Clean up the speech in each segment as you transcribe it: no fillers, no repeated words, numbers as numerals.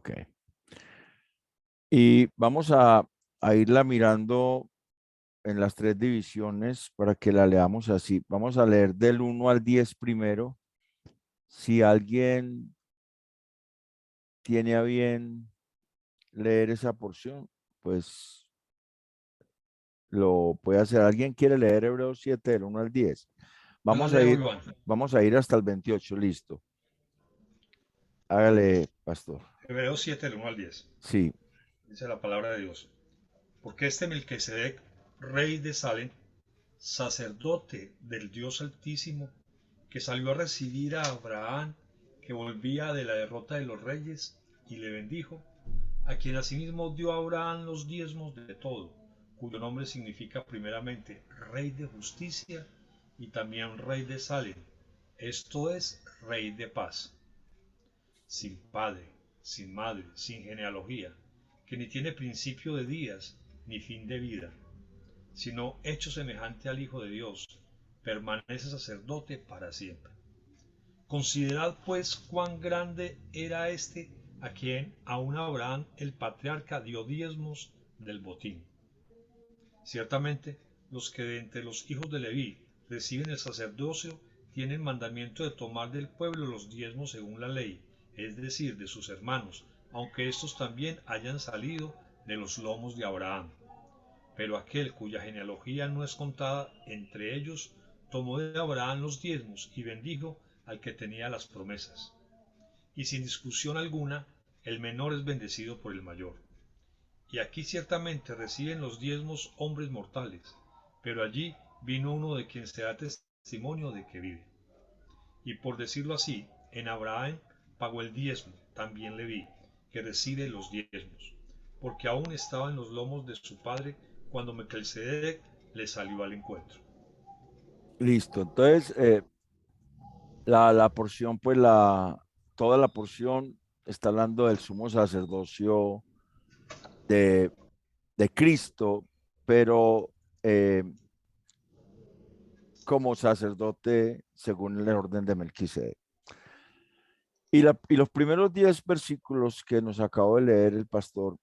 Ok. Y vamos a irla mirando en las tres divisiones para que la leamos así. Vamos a leer del 1 al 10 primero. Si alguien tiene a bien leer esa porción, pues lo puede hacer. ¿Alguien quiere leer Hebreos 7 del 1 al 10? Yo la Vamos a leo, ir, Iván. vamos a ir hasta el 28, listo. Hágale, pastor. Hebreos 7, del 1 al 10. Sí, Dice la palabra de Dios. Porque este Melquisedec, rey de Salem, sacerdote del Dios Altísimo, que salió a recibir a Abraham, que volvía de la derrota de los reyes, y le bendijo, a quien asimismo dio a Abraham los diezmos de todo, cuyo nombre significa primeramente Rey de Justicia y también Rey de Salem, esto es, Rey de Paz, sin padre, sin madre, sin genealogía, que ni tiene principio de días ni fin de vida, sino hecho semejante al Hijo de Dios, permanece sacerdote para siempre. Considerad pues cuán grande era este a quien aun Abraham el patriarca dio diezmos del botín. Ciertamente, los que de entre los hijos de Leví reciben el sacerdocio tienen mandamiento de tomar del pueblo los diezmos según la ley, es decir, de sus hermanos, aunque estos también hayan salido de los lomos de Abraham. Pero aquel cuya genealogía no es contada entre ellos, tomó de Abraham los diezmos y bendijo al que tenía las promesas. Y sin discusión alguna, el menor es bendecido por el mayor. Y aquí ciertamente reciben los diezmos hombres mortales, pero allí vino uno de quien se da testimonio de que vive. Y por decirlo así, en Abraham pagó el diezmo, también Leví, que recibe los diezmos, porque aún estaba en los lomos de su padre cuando Melquisedec le salió al encuentro. listo. Entonces, la porción, pues toda la porción está hablando del sumo sacerdocio de, de Cristo, pero eh, como sacerdote según el orden de Melquisedec. Y los primeros 10 versículos que nos acabó de leer el pastor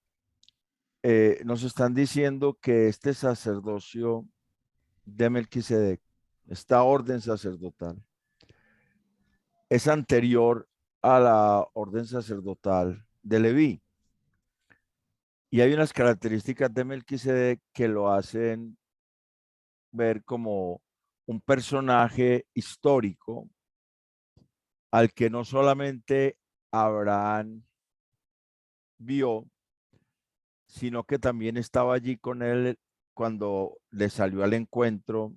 nos están diciendo que este sacerdocio de Melquisedec, esta orden sacerdotal, es anterior a la orden sacerdotal de Leví. Y hay unas características de Melquisedec que lo hacen ver como un personaje histórico al que no solamente Abraham vio, sino que también estaba allí con él cuando le salió al encuentro,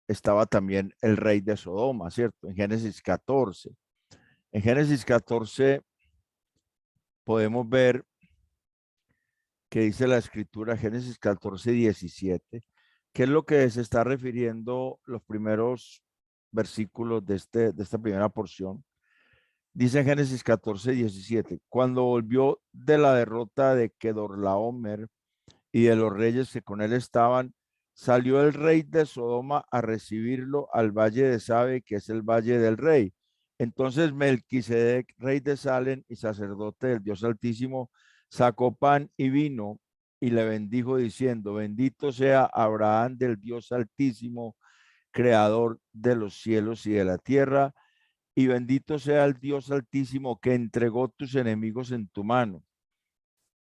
estaba también el rey de Sodoma, ¿cierto? En Génesis 14. En Génesis 14 podemos ver que dice la escritura, Génesis 14, 17, que es lo que se está refiriendo los primeros versículos de esta primera porción. Dice en Génesis 14, 17, cuando volvió de la derrota de Kedorlaomer y de los reyes que con él estaban, salió el rey de Sodoma a recibirlo al valle de Sabe, que es el valle del rey. Entonces Melquisedec, rey de Salem y sacerdote del Dios Altísimo, sacó pan y vino y le bendijo diciendo, bendito sea Abraham del Dios Altísimo, creador de los cielos y de la tierra, y bendito sea el Dios Altísimo que entregó tus enemigos en tu mano.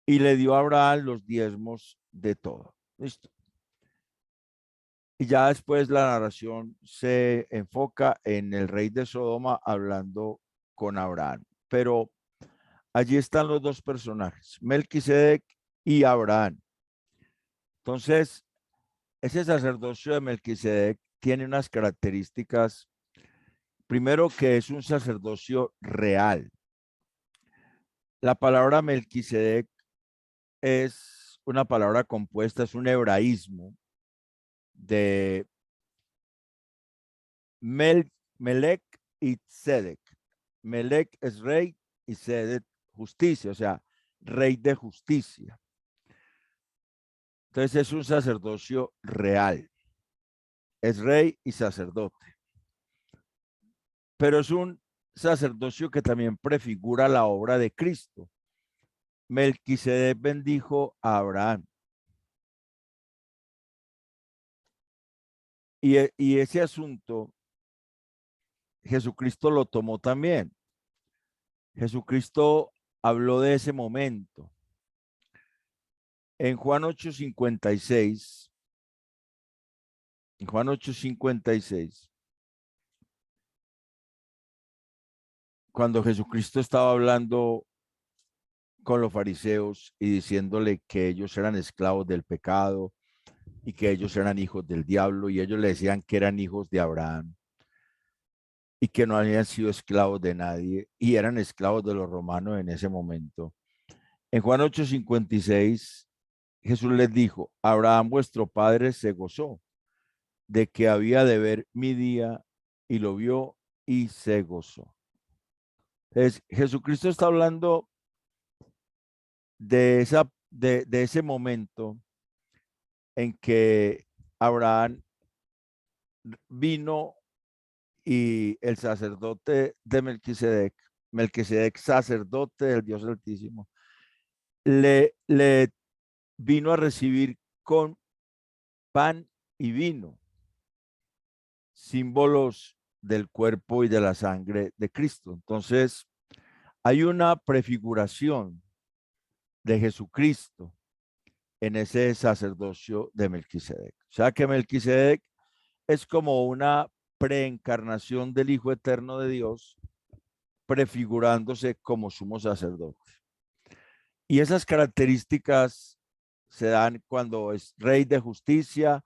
Y le dio a Abraham los diezmos de todo. Listo. Y ya después la narración se enfoca en el rey de Sodoma hablando con Abraham. Pero allí están los dos personajes, Melquisedec y Abraham. Entonces, ese sacerdocio de Melquisedec tiene unas características. Primero, que es un sacerdocio real. La palabra Melquisedec es una palabra compuesta, es un hebraísmo de Melec y Tzedek. Melec es rey y Tzedek justicia, o sea, rey de justicia. Entonces es un sacerdocio real. Es rey y sacerdote. Pero es un sacerdocio que también prefigura la obra de Cristo. Melquisedec bendijo a Abraham. Y ese asunto Jesucristo lo tomó también. Jesucristo habló de ese momento. En Juan 8:56, en Juan 8:56, cuando Jesucristo estaba hablando con los fariseos y diciéndole que ellos eran esclavos del pecado y que ellos eran hijos del diablo, y ellos le decían que eran hijos de Abraham y que no habían sido esclavos de nadie y eran esclavos de los romanos en ese momento. En Juan 8:56, Jesús les dijo: Abraham vuestro padre se gozó de que había de ver mi día y lo vio y se gozó. Entonces, Jesucristo está hablando de ese momento en que Abraham vino y el sacerdote de Melquisedec, Melquisedec sacerdote del Dios Altísimo, le vino a recibir con pan y vino, símbolos del cuerpo y de la sangre de Cristo. Entonces, hay una prefiguración de Jesucristo en ese sacerdocio de Melquisedec. O sea que Melquisedec es como una preencarnación del Hijo Eterno de Dios, prefigurándose como sumo sacerdote. Y esas características se dan cuando es rey de justicia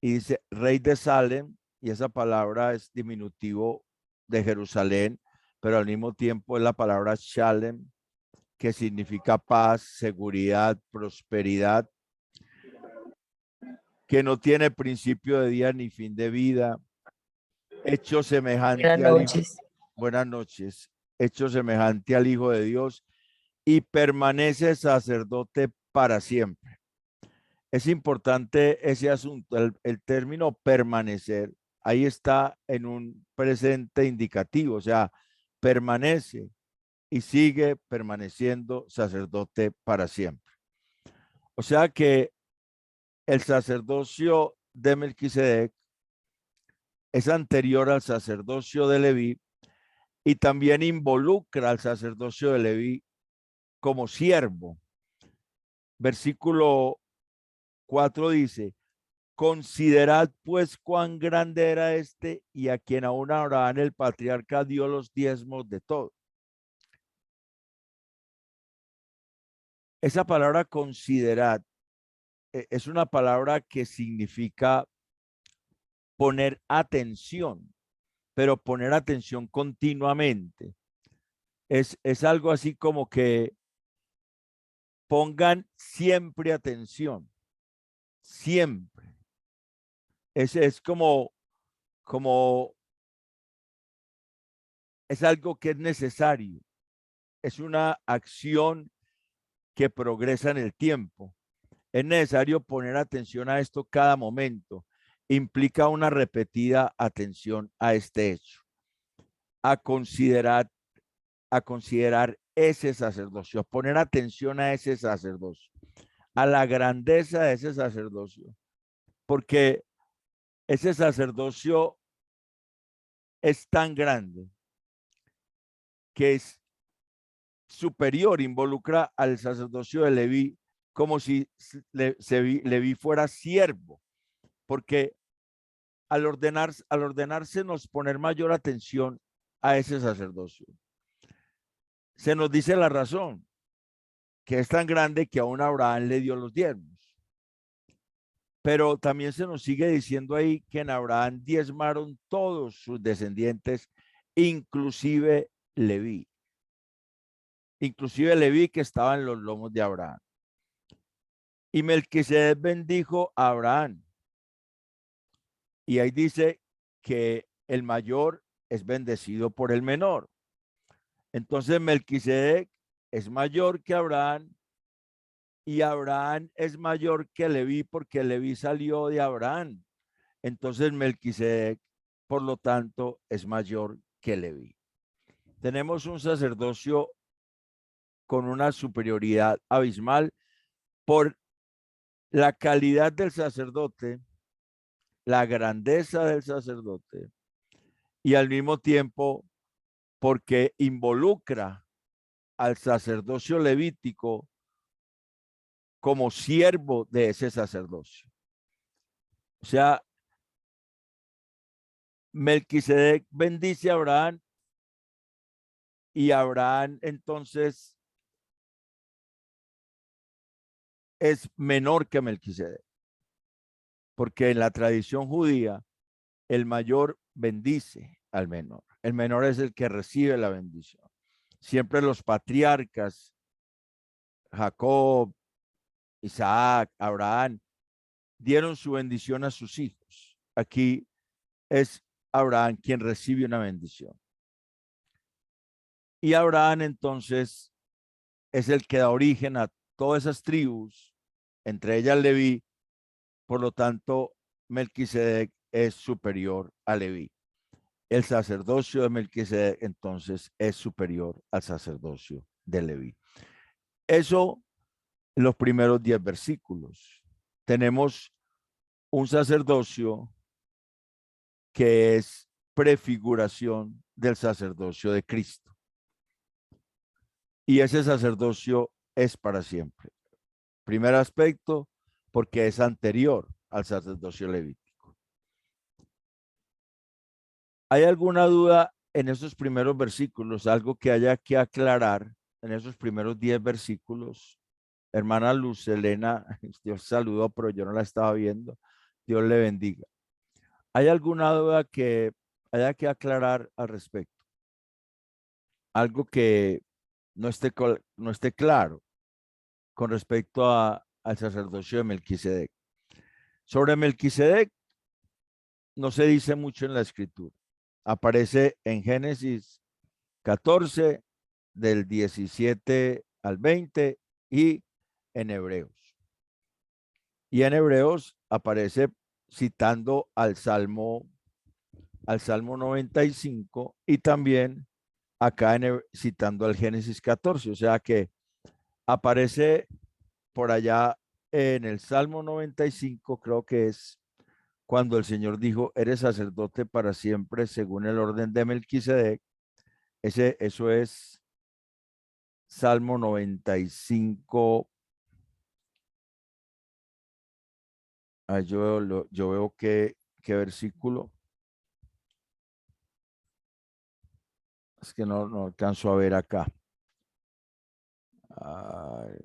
y dice rey de Salem, y esa palabra es diminutivo de Jerusalén, pero al mismo tiempo es la palabra Shalem, que significa paz, seguridad, prosperidad, que no tiene principio de día ni fin de vida, hecho semejante al Hijo. Buenas noches. Hecho semejante al Hijo de Dios y permanece sacerdote para siempre. Es importante ese asunto, el término permanecer, ahí está en un presente indicativo, o sea, permanece y sigue permaneciendo sacerdote para siempre. O sea que el sacerdocio de Melquisedec es anterior al sacerdocio de Leví y también involucra al sacerdocio de Leví como siervo. Versículo 4 dice: considerad pues cuán grande era este, y a quien aún Abraham el patriarca dio los diezmos de todo. Esa palabra considerad es una palabra que significa poner atención, pero poner atención continuamente. Es algo así como que pongan siempre atención, siempre. Es como, es algo que es necesario. Es una acción que progresa en el tiempo. Es necesario poner atención a esto cada momento. Implica una repetida atención a este hecho, a considerar, a considerar ese sacerdocio, a poner atención a ese sacerdocio, a la grandeza de ese sacerdocio, porque ese sacerdocio es tan grande que es superior, involucra al sacerdocio de Leví como si Leví fuera siervo, porque al ordenarse nos poner mayor atención a ese sacerdocio. Se nos dice la razón, que es tan grande que aún Abraham le dio los diezmos. Pero también se nos sigue diciendo ahí que en Abraham diezmaron todos sus descendientes, inclusive Leví. Inclusive Leví, que estaba en los lomos de Abraham. Y Melquisedec bendijo a Abraham. Y ahí dice que el mayor es bendecido por el menor. Entonces Melquisedec es mayor que Abraham y Abraham es mayor que Leví porque Leví salió de Abraham. Entonces Melquisedec, por lo tanto, es mayor que Leví. Tenemos un sacerdocio con una superioridad abismal por la calidad del sacerdote, la grandeza del sacerdote y al mismo tiempo porque involucra al sacerdocio levítico como siervo de ese sacerdocio. O sea, Melquisedec bendice a Abraham y Abraham entonces es menor que Melquisedec, porque en la tradición judía el mayor bendice al menor. El menor es el que recibe la bendición. Siempre los patriarcas, Jacob, Isaac, Abraham, dieron su bendición a sus hijos. Aquí es Abraham quien recibe una bendición. Y Abraham entonces es el que da origen a todas esas tribus, entre ellas Leví. Por lo tanto, Melquisedec es superior a Leví. El sacerdocio de Melquisedec entonces es superior al sacerdocio de Leví. Eso en los primeros 10 versículos. Tenemos un sacerdocio que es prefiguración del sacerdocio de Cristo. Y ese sacerdocio es para siempre. Primer aspecto, porque es anterior al sacerdocio levítico. ¿Hay alguna duda en esos primeros versículos? Algo que haya que aclarar en esos primeros 10 versículos. Hermana Luz Elena, Dios saludó, pero yo no la estaba viendo. Dios le bendiga. ¿Hay alguna duda que haya que aclarar al respecto? Algo que no esté claro con respecto al sacerdocio de Melquisedec. Sobre Melquisedec no se dice mucho en la escritura. Aparece en Génesis 14, del 17 al 20 y en Hebreos. Y en Hebreos aparece citando al Salmo 95 y también acá citando al Génesis 14. O sea que aparece por allá en el Salmo 95, creo que es cuando el Señor dijo, eres sacerdote para siempre según el orden de Melquisedec. Eso es Salmo 95. Yo veo qué versículo. Es que no alcanzo a ver acá. Ay.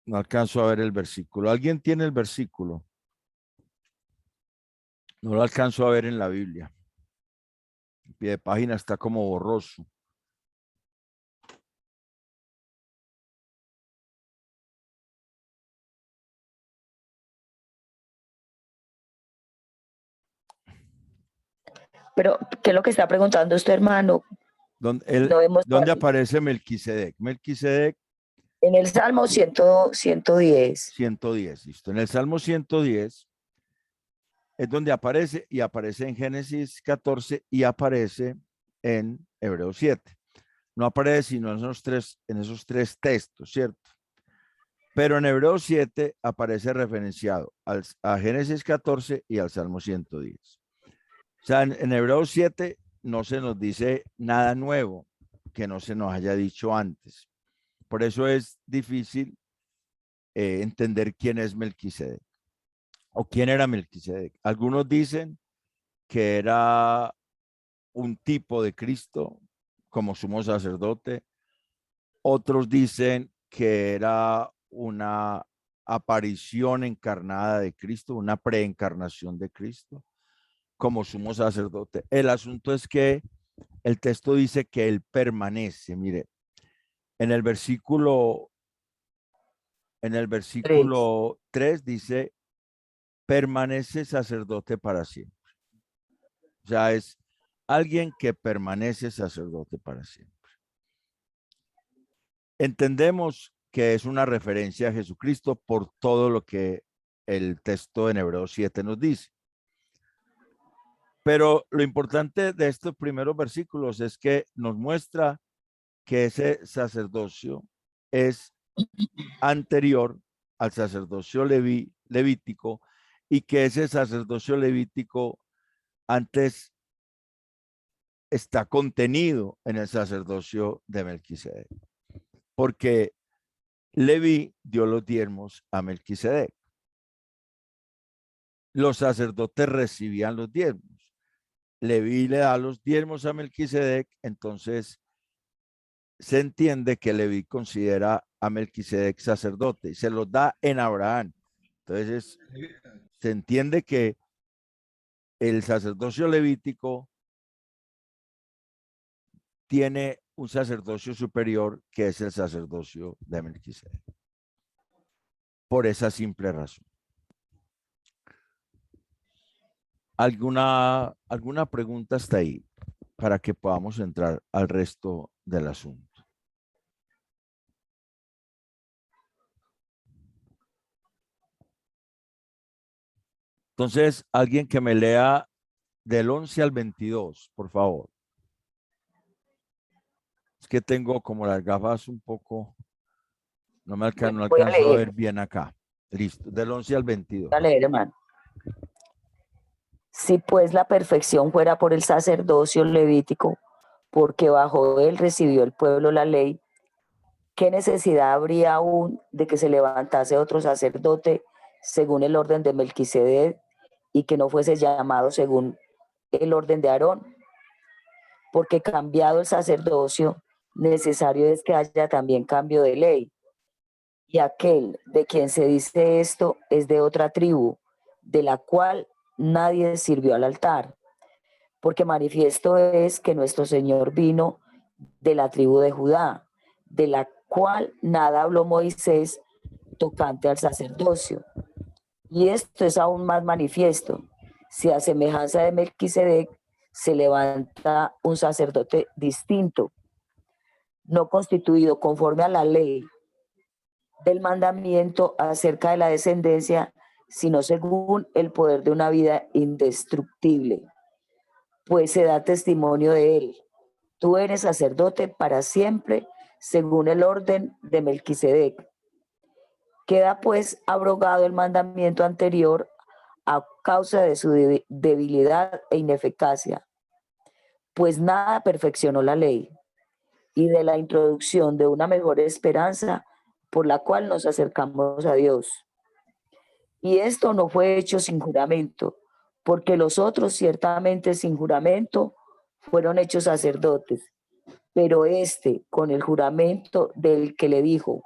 No alcanzo a ver el versículo. ¿Alguien tiene el versículo? No lo alcanzo a ver en la Biblia. El pie de página está como borroso. Pero, ¿qué es lo que está preguntando usted, hermano? ¿Dónde aparece Melquisedec? Melquisedec. En el Salmo 110. 110, listo. En el Salmo 110 es donde aparece y aparece en Génesis 14 y aparece en Hebreos 7. No aparece sino en esos tres textos, ¿cierto? Pero en Hebreos 7 aparece referenciado a Génesis 14 y al Salmo 110. O sea, en Hebreos 7 no se nos dice nada nuevo que no se nos haya dicho antes. Por eso es difícil entender quién es Melquisedec o quién era Melquisedec. Algunos dicen que era un tipo de Cristo como sumo sacerdote. Otros dicen que era una aparición encarnada de Cristo, una preencarnación de Cristo como sumo sacerdote. El asunto es que el texto dice que él permanece. Mire, en el versículo 3 dice, permanece sacerdote para siempre. O sea, es alguien que permanece sacerdote para siempre. Entendemos que es una referencia a Jesucristo por todo lo que el texto en Hebreos 7 nos dice. Pero lo importante de estos primeros versículos es que nos muestra que ese sacerdocio es anterior al sacerdocio levítico y que ese sacerdocio levítico antes está contenido en el sacerdocio de Melquisedec, porque Leví dio los diezmos a Melquisedec. Los sacerdotes recibían los diezmos. Leví le da los diezmos a Melquisedec, entonces se entiende que Leví considera a Melquisedec sacerdote y se los da en Abraham. Entonces se entiende que el sacerdocio levítico tiene un sacerdocio superior que es el sacerdocio de Melquisedec. Por esa simple razón. ¿Alguna pregunta hasta ahí para que podamos entrar al resto del asunto? Entonces, alguien que me lea del 11 al 22, por favor. Es que tengo como las gafas un poco, no Voy a alcanzo a leer, ver bien acá. Listo, del 11 al 22. voy a leer, hermano. Si pues la perfección fuera por el sacerdocio levítico, porque bajo él recibió el pueblo la ley, ¿qué necesidad habría aún de que se levantase otro sacerdote según el orden de Melquisedec y que no fuese llamado según el orden de Aarón? Porque cambiado el sacerdocio, necesario es que haya también cambio de ley. Y aquel de quien se dice esto es de otra tribu, de la cual nadie sirvió al altar. Porque manifiesto es que nuestro Señor vino de la tribu de Judá, de la cual nada habló Moisés tocante al sacerdocio. Y esto es aún más manifiesto, si a semejanza de Melquisedec se levanta un sacerdote distinto, no constituido conforme a la ley del mandamiento acerca de la descendencia, sino según el poder de una vida indestructible, pues se da testimonio de él. Tú eres sacerdote para siempre, según el orden de Melquisedec. Queda pues abrogado el mandamiento anterior a causa de su debilidad e ineficacia, pues nada perfeccionó la ley, y de la introducción de una mejor esperanza por la cual nos acercamos a Dios. Y esto no fue hecho sin juramento, porque los otros ciertamente sin juramento fueron hechos sacerdotes, pero este con el juramento del que le dijo,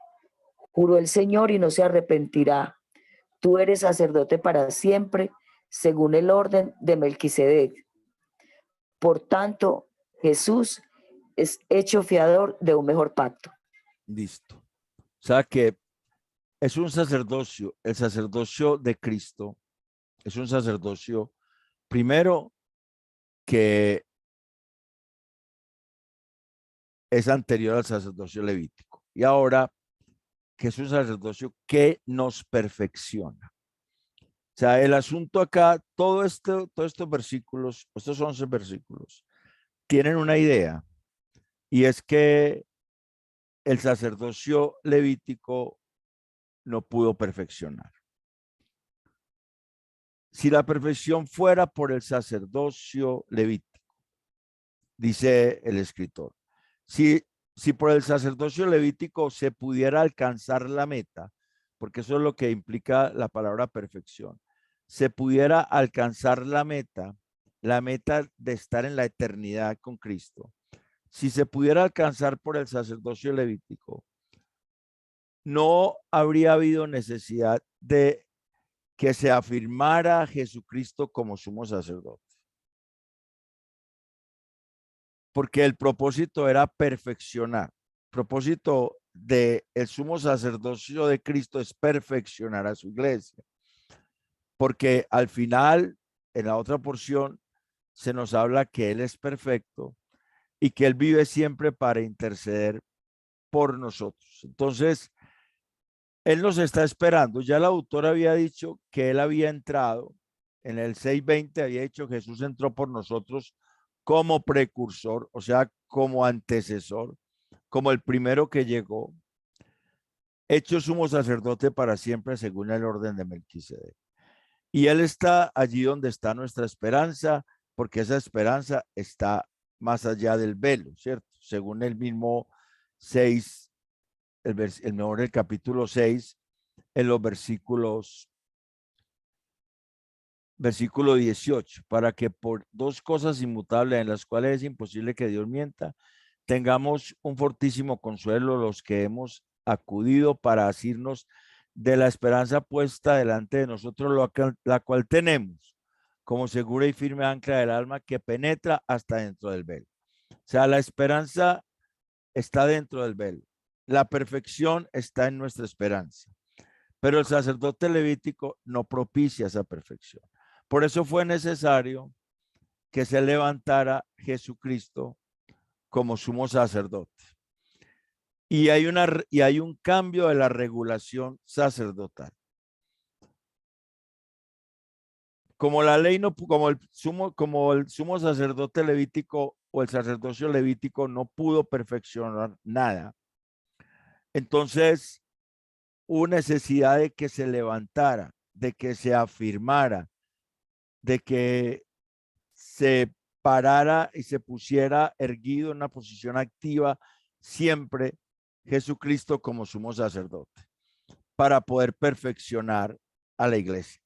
juró el Señor y no se arrepentirá. Tú eres sacerdote para siempre, según el orden de Melquisedec. Por tanto, Jesús es hecho fiador de un mejor pacto. Listo. O sea que es un sacerdocio, el sacerdocio de Cristo es un sacerdocio, primero, que es anterior al sacerdocio levítico y ahora que es un sacerdocio que nos perfecciona. O sea, el asunto acá, todos estos versículos, estos 11 versículos, tienen una idea y es que el sacerdocio levítico no pudo perfeccionar. Si la perfección fuera por el sacerdocio levítico, dice el escritor, si por el sacerdocio levítico se pudiera alcanzar la meta, porque eso es lo que implica la palabra perfección, se pudiera alcanzar la meta de estar en la eternidad con Cristo, si se pudiera alcanzar por el sacerdocio levítico, no habría habido necesidad de que se afirmara a Jesucristo como sumo sacerdote. Porque el propósito era perfeccionar. El propósito del sumo sacerdocio de Cristo es perfeccionar a su iglesia. Porque al final, en la otra porción, se nos habla que Él es perfecto y que Él vive siempre para interceder por nosotros. Entonces, Él nos está esperando. Ya el autor había dicho que Él había entrado en el 6:20 había dicho: Jesús entró por nosotros como precursor, o sea, como antecesor, como el primero que llegó, hecho sumo sacerdote para siempre según el orden de Melquisedec. Y él está allí donde está nuestra esperanza, porque esa esperanza está más allá del velo, ¿cierto? Según el mismo 6, el mejor del capítulo 6, en los versículo 18, para que por dos cosas inmutables en las cuales es imposible que Dios mienta, tengamos un fortísimo consuelo los que hemos acudido para asirnos de la esperanza puesta delante de nosotros, la cual tenemos como segura y firme ancla del alma que penetra hasta dentro del velo. O sea, la esperanza está dentro del velo. La perfección está en nuestra esperanza. Pero el sacerdote levítico no propicia esa perfección. Por eso fue necesario que se levantara Jesucristo como sumo sacerdote. Y hay un cambio de la regulación sacerdotal. Como la ley no, como el sumo sacerdote levítico o el sacerdocio levítico no pudo perfeccionar nada, entonces hubo necesidad de que se levantara, de que se afirmara, de que se parara y se pusiera erguido en una posición activa siempre Jesucristo como sumo sacerdote para poder perfeccionar a la iglesia.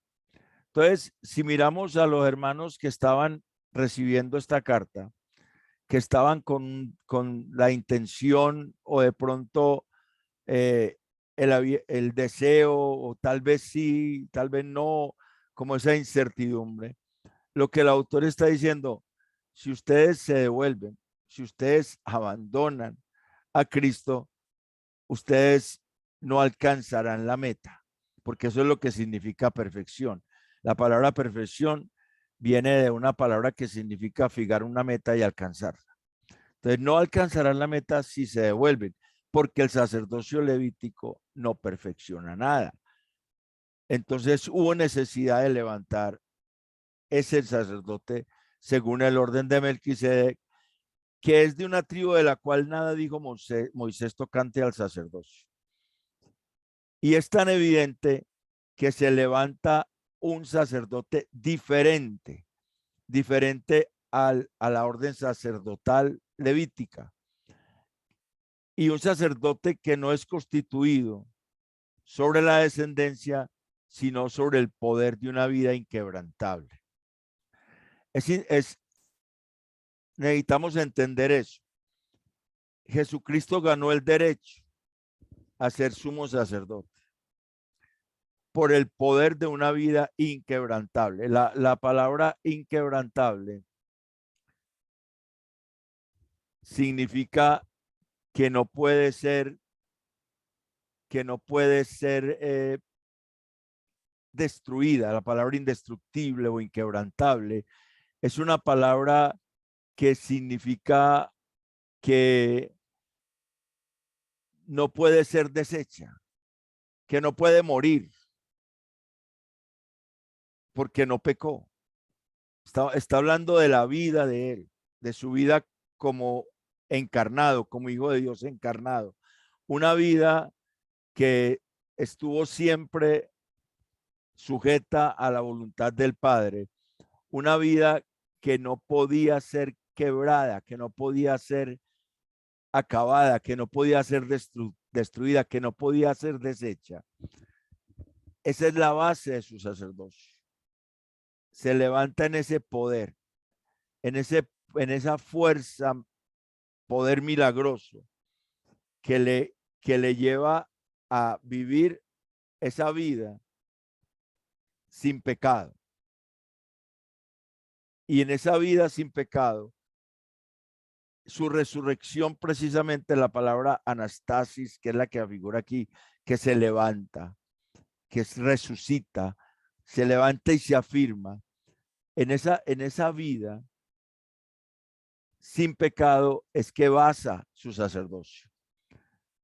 Entonces, si miramos a los hermanos que estaban recibiendo esta carta, que estaban con la intención o de pronto el deseo, o tal vez sí, tal vez no, como esa incertidumbre, lo que el autor está diciendo: si ustedes se devuelven, si ustedes abandonan a Cristo, ustedes no alcanzarán la meta, porque eso es lo que significa perfección. La palabra perfección viene de una palabra que significa fijar una meta y alcanzarla. Entonces no alcanzarán la meta si se devuelven, porque el sacerdocio levítico no perfecciona nada. Entonces hubo necesidad de levantar ese sacerdote según el orden de Melquisedec, que es de una tribu de la cual nada dijo Moisés tocante al sacerdocio. Y es tan evidente que se levanta un sacerdote diferente a la orden sacerdotal levítica, y un sacerdote que no es constituido sobre la descendencia, sino sobre el poder de una vida inquebrantable. Necesitamos entender eso. Jesucristo ganó el derecho a ser sumo sacerdote por el poder de una vida inquebrantable. La palabra inquebrantable significa que no puede ser destruida. La palabra indestructible o inquebrantable es una palabra que significa que no puede ser deshecha, que no puede morir porque no pecó. Está hablando de la vida de él, de su vida como encarnado, como hijo de Dios encarnado. Una vida que estuvo siempre sujeta a la voluntad del Padre. Una vida que no podía ser quebrada, que no podía ser acabada, que no podía ser destruida, que no podía ser deshecha. Esa es la base de su sacerdocio. Se levanta en ese poder, en esa fuerza, poder milagroso que le lleva a vivir esa vida sin pecado. Y en esa vida sin pecado, su resurrección, precisamente la palabra anastasis, que es la que figura aquí, que se levanta, que resucita, se levanta y se afirma. En esa vida sin pecado es que basa su sacerdocio.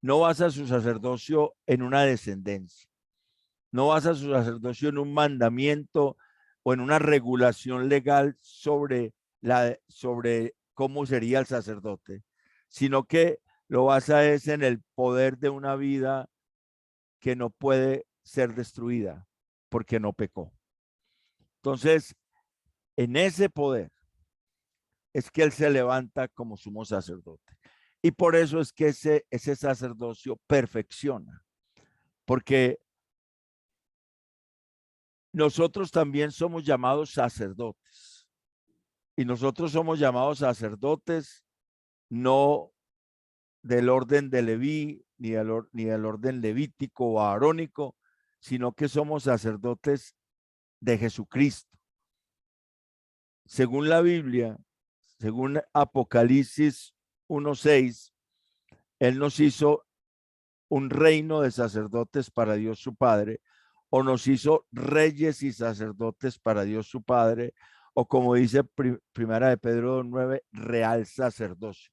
No basa su sacerdocio en una descendencia. No basa su sacerdocio en un mandamiento o en una regulación legal sobre cómo sería el sacerdote, sino que lo basa es en el poder de una vida que no puede ser destruida porque no pecó. Entonces, en ese poder es que él se levanta como sumo sacerdote. Y por eso es que ese sacerdocio perfecciona, porque nosotros también somos llamados sacerdotes. Y nosotros somos llamados sacerdotes no del orden de Leví, ni del orden levítico o arónico, sino que somos sacerdotes de Jesucristo. Según la Biblia, según Apocalipsis 1:6, Él nos hizo un reino de sacerdotes para Dios su Padre, o nos hizo reyes y sacerdotes para Dios su Padre, o como dice Primera de Pedro 9, real sacerdocio.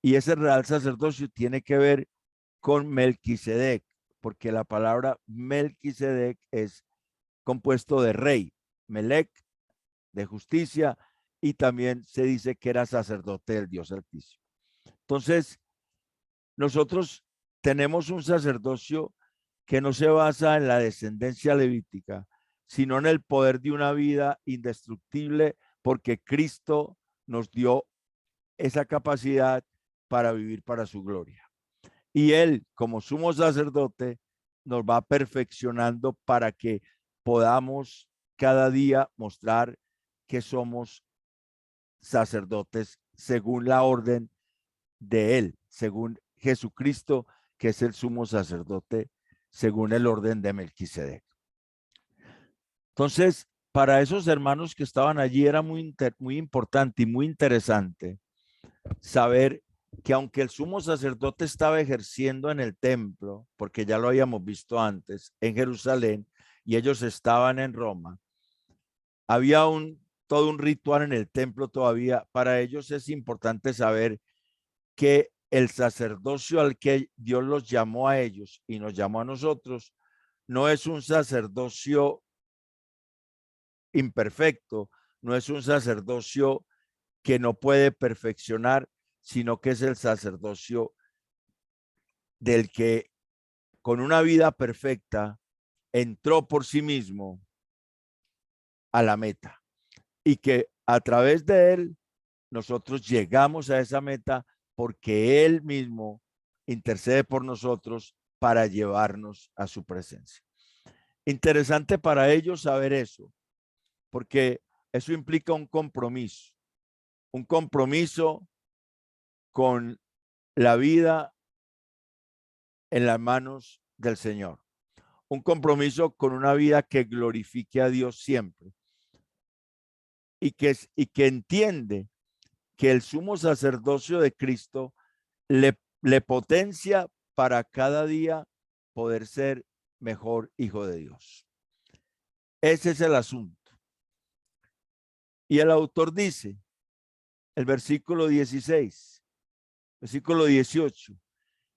Y ese real sacerdocio tiene que ver con Melquisedec, porque la palabra Melquisedec es compuesto de rey, Melec, de justicia, y también se dice que era sacerdote del Dios Altísimo. Entonces, nosotros tenemos un sacerdocio que no se basa en la descendencia levítica, sino en el poder de una vida indestructible, porque Cristo nos dio esa capacidad para vivir para su gloria. Y Él, como sumo sacerdote, nos va perfeccionando para que podamos cada día mostrar que somos sacerdotes según la orden de Él, según Jesucristo, que es el sumo sacerdote, según el orden de Melquisedec. Entonces, para esos hermanos que estaban allí era muy importante y muy interesante saber que aunque el sumo sacerdote estaba ejerciendo en el templo, porque ya lo habíamos visto antes, en Jerusalén, y ellos estaban en Roma, había todo un ritual en el templo todavía. Para ellos es importante saber que el sacerdocio al que Dios los llamó a ellos y nos llamó a nosotros, no es un sacerdocio imperfecto, no es un sacerdocio que no puede perfeccionar, sino que es el sacerdocio del que con una vida perfecta entró por sí mismo a la meta y que a través de él nosotros llegamos a esa meta porque él mismo intercede por nosotros para llevarnos a su presencia. Interesante para ellos saber eso, porque eso implica un compromiso con la vida en las manos del Señor, un compromiso con una vida que glorifique a Dios siempre y que entiende que el sumo sacerdocio de Cristo le potencia para cada día poder ser mejor hijo de Dios. Ese es el asunto. Y el autor dice, el versículo 16, versículo 18,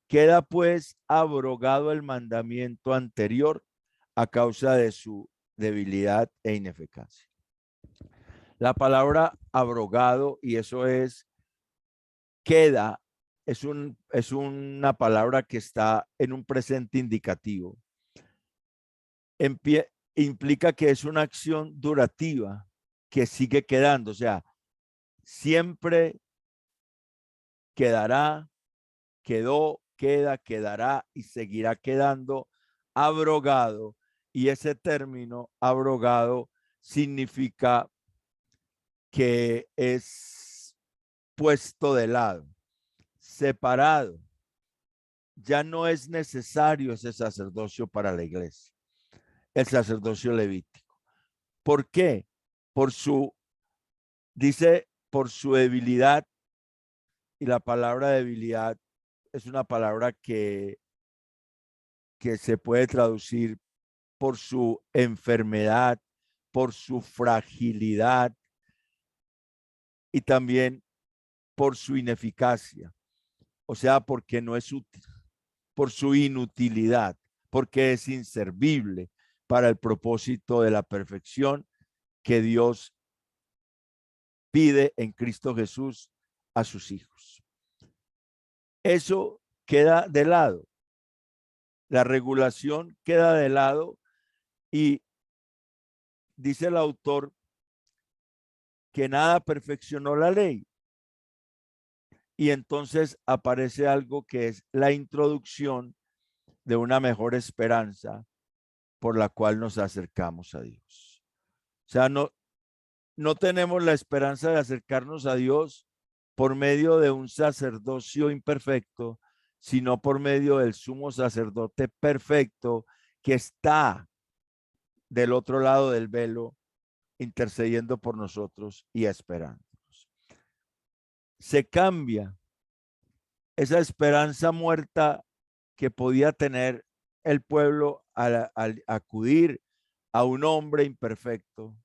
queda pues abrogado el mandamiento anterior a causa de su debilidad e ineficacia. La palabra abrogado, y eso es queda, es una palabra que está en un presente indicativo. Implica que es una acción durativa que sigue quedando, o sea, siempre quedará, quedó, queda, quedará y seguirá quedando abrogado. Y ese término abrogado significa que es puesto de lado, separado. Ya no es necesario ese sacerdocio para la iglesia, el sacerdocio levítico. ¿Por qué? Dice, por su debilidad, y la palabra debilidad es una palabra que se puede traducir por su enfermedad, por su fragilidad y también por su ineficacia. O sea, porque no es útil, por su inutilidad, porque es inservible para el propósito de la perfección que Dios pide en Cristo Jesús a sus hijos. Eso queda de lado. La regulación queda de lado y dice el autor que nada perfeccionó la ley. Y entonces aparece algo que es la introducción de una mejor esperanza por la cual nos acercamos a Dios. O sea, no tenemos la esperanza de acercarnos a Dios por medio de un sacerdocio imperfecto, sino por medio del sumo sacerdote perfecto que está del otro lado del velo, intercediendo por nosotros y esperándonos. Se cambia esa esperanza muerta que podía tener el pueblo al acudir a un hombre imperfecto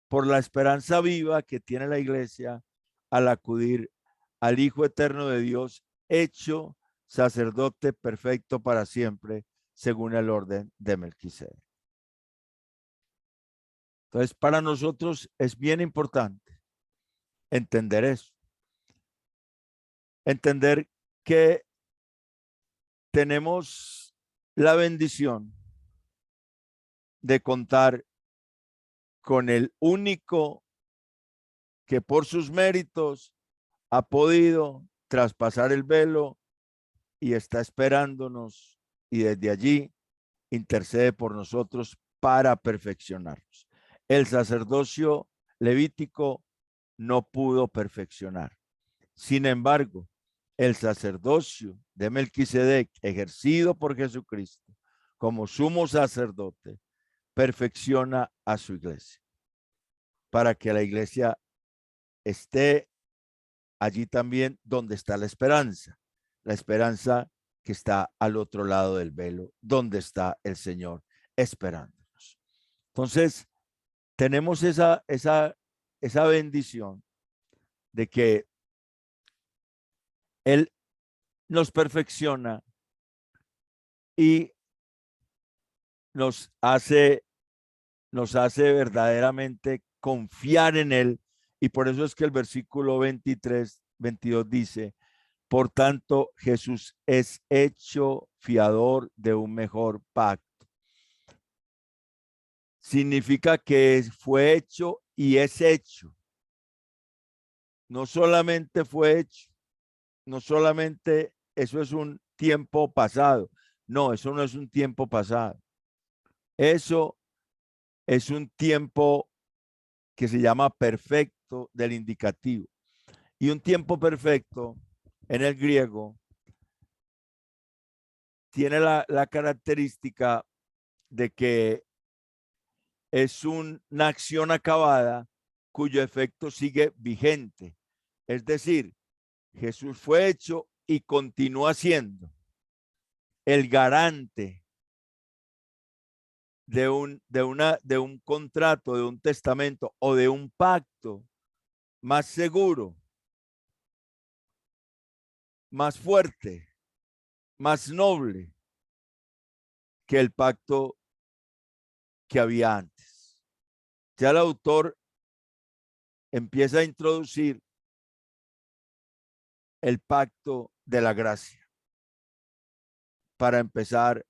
por la esperanza viva que tiene la iglesia al acudir al Hijo Eterno de Dios, hecho sacerdote perfecto para siempre, según el orden de Melquisedec. Entonces, para nosotros es bien importante entender eso. Entender que tenemos la bendición de contar con el único que por sus méritos ha podido traspasar el velo y está esperándonos y desde allí intercede por nosotros para perfeccionarnos. El sacerdocio levítico no pudo perfeccionar. Sin embargo, el sacerdocio de Melquisedec, ejercido por Jesucristo como sumo sacerdote, perfecciona a su iglesia para que la iglesia esté allí también donde está la esperanza que está al otro lado del velo, donde está el Señor esperándonos. Entonces, tenemos esa bendición de que Él nos perfecciona y nos hace verdaderamente confiar en Él. Y por eso es que el versículo 23, 22 dice: por tanto, Jesús es hecho fiador de un mejor pacto. Significa que fue hecho y es hecho. No solamente fue hecho, no solamente eso es un tiempo pasado. No, eso no es un tiempo pasado. Eso es un tiempo que se llama perfecto del indicativo. Y un tiempo perfecto en el griego tiene la característica de que es una acción acabada cuyo efecto sigue vigente. Es decir, Jesús fue hecho y continúa siendo el garante de un contrato, de un testamento o de un pacto más seguro, más fuerte, más noble que el pacto que había antes. Ya el autor empieza a introducir el pacto de la gracia para empezar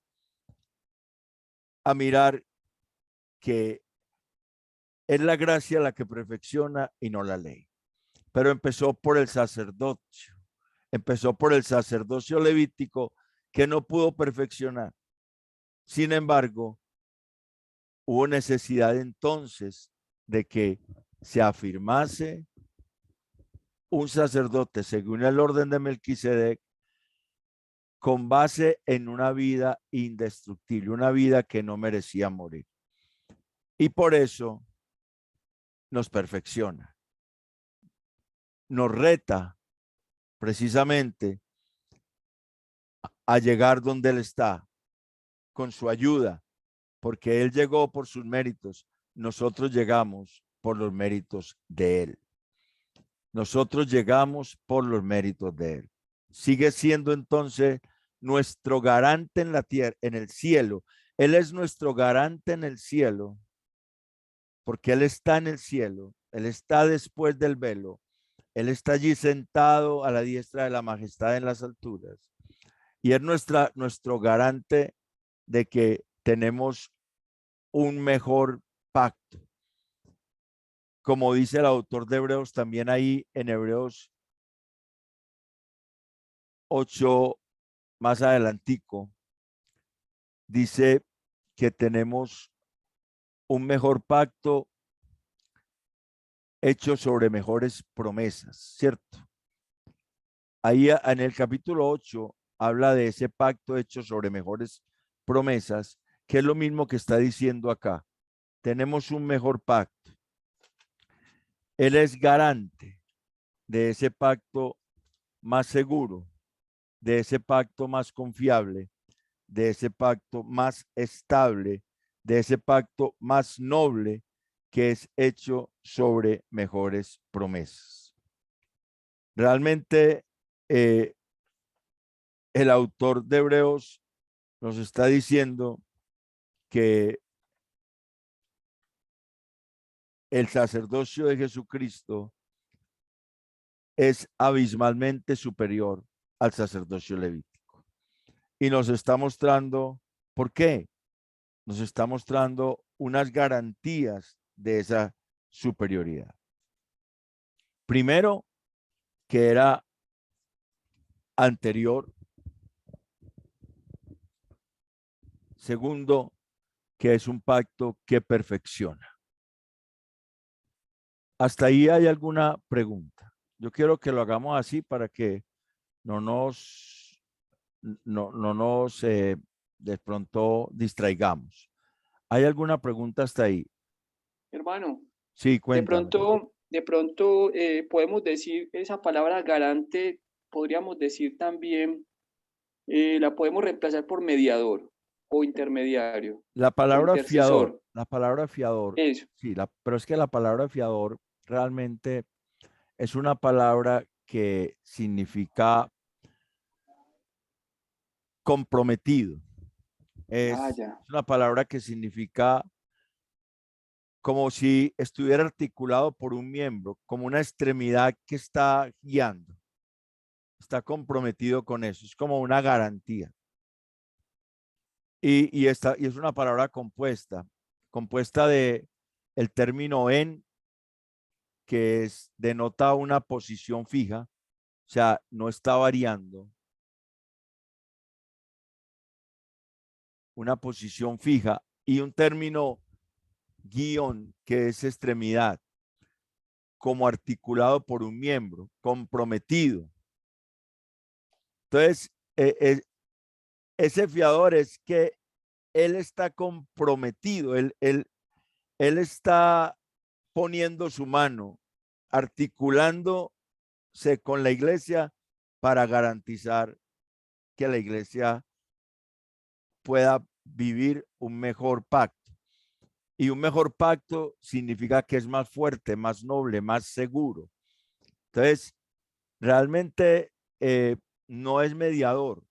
a mirar que es la gracia la que perfecciona y no la ley. Pero empezó por el sacerdocio, empezó por el sacerdocio levítico que no pudo perfeccionar. Sin embargo, hubo necesidad entonces de que se afirmase un sacerdote según el orden de Melquisedec con base en una vida indestructible, una vida que no merecía morir. Y por eso nos perfecciona, nos reta precisamente a llegar donde Él está, con su ayuda, porque Él llegó por sus méritos, nosotros llegamos por los méritos de Él. Nosotros llegamos por los méritos de Él. Sigue siendo entonces nuestro garante en la tierra, en el cielo. Él es nuestro garante en el cielo porque Él está en el cielo, Él está después del velo, Él está allí sentado a la diestra de la majestad en las alturas. Y es nuestro garante de que tenemos un mejor pacto. Como dice el autor de Hebreos, también ahí en Hebreos 8, más adelantico, dice que tenemos un mejor pacto hecho sobre mejores promesas, ¿cierto? Ahí en el capítulo 8 habla de ese pacto hecho sobre mejores promesas, que es lo mismo que está diciendo acá. Tenemos un mejor pacto. Él es garante de ese pacto más seguro, de ese pacto más confiable, de ese pacto más estable, de ese pacto más noble, que es hecho sobre mejores promesas. Realmente el autor de Hebreos nos está diciendo que el sacerdocio de Jesucristo es abismalmente superior al sacerdocio levítico. Y nos está mostrando, ¿por qué? Nos está mostrando unas garantías de esa superioridad. Primero, que era anterior. Segundo, que es un pacto que perfecciona. ¿Hasta ahí hay alguna pregunta? Yo quiero que lo hagamos así para que no nos de pronto distraigamos. ¿Hay alguna pregunta hasta ahí? Hermano, Sí, de cuéntame. pronto podemos decir esa palabra garante, podríamos decir también, la podemos reemplazar por mediador o intermediario La o palabra fiador, intercesor. Eso. sí, pero es que la palabra fiador realmente es una palabra que significa comprometido. Es Ya. una palabra que significa como si estuviera articulado por un miembro, como una extremidad que está guiando. Está comprometido con eso, es como una garantía. Y es una palabra compuesta de el término en, que denota una posición fija, o sea, no está variando. Una posición fija, y un término guión, que es extremidad, como articulado por un miembro, comprometido. Entonces, ese fiador es que él está comprometido, él está poniendo su mano, articulándose con la iglesia para garantizar que la iglesia pueda vivir un mejor pacto. Y un mejor pacto significa que es más fuerte, más noble, más seguro. Entonces, realmente no es mediador.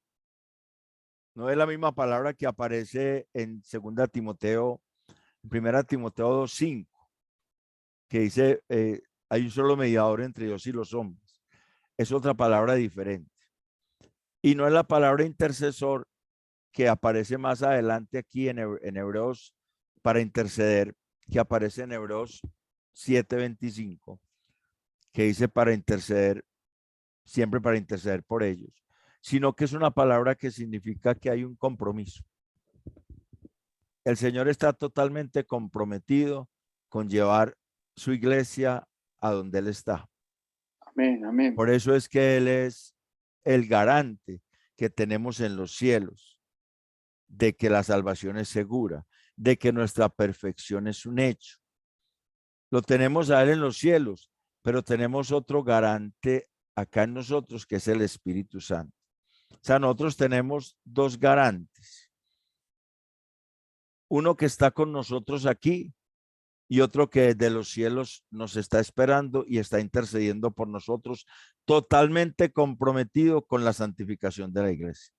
No es la misma palabra que aparece en 2 Timoteo, en 1 Timoteo 2:5, que dice, hay un solo mediador entre Dios y los hombres. Es otra palabra diferente. Y no es la palabra intercesor que aparece más adelante aquí en Hebreos para interceder, que aparece en Hebreos 7:25, que dice para interceder, siempre para interceder por ellos, sino que es una palabra que significa que hay un compromiso. El Señor está totalmente comprometido con llevar su iglesia a donde Él está. Amén, amén. Por eso es que Él es el garante que tenemos en los cielos de que la salvación es segura, de que nuestra perfección es un hecho. Lo tenemos a Él en los cielos, pero tenemos otro garante acá en nosotros, que es el Espíritu Santo. O sea, nosotros tenemos dos garantes. Uno que está con nosotros aquí y otro que desde los cielos nos está esperando y está intercediendo por nosotros, totalmente comprometido con la santificación de la iglesia.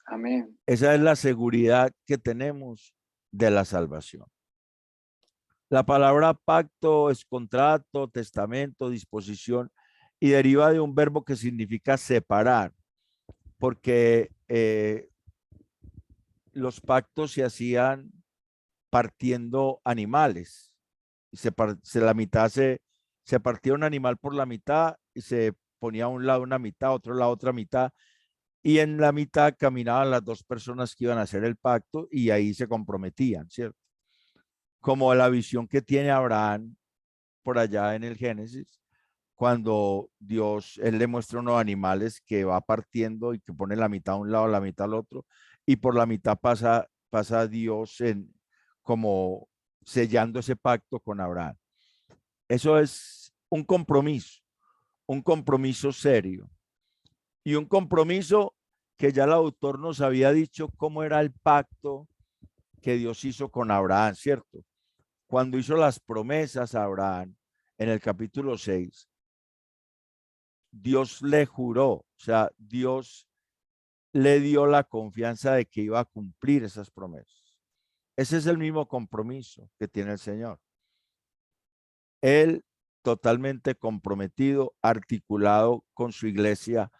Amén. Esa es la seguridad que tenemos de la salvación. La palabra pacto es contrato, testamento, disposición y deriva de un verbo que significa separar, porque los pactos se hacían partiendo animales. La mitad se partía un animal por la mitad y se ponía a un lado una mitad, a otro lado otra mitad, y en la mitad caminaban las dos personas que iban a hacer el pacto y ahí se comprometían, ¿cierto? Como la visión que tiene Abraham por allá en el Génesis, cuando Dios, él le muestra unos animales que va partiendo y que pone la mitad a un lado, la mitad al otro, y por la mitad pasa Dios como sellando ese pacto con Abraham. Eso es un compromiso serio y un compromiso que ya el autor nos había dicho cómo era el pacto que Dios hizo con Abraham, ¿cierto? Cuando hizo las promesas a Abraham en el capítulo 6, Dios le juró, o sea, Dios le dio la confianza de que iba a cumplir esas promesas. Ese es el mismo compromiso que tiene el Señor. Él totalmente comprometido, articulado con su iglesia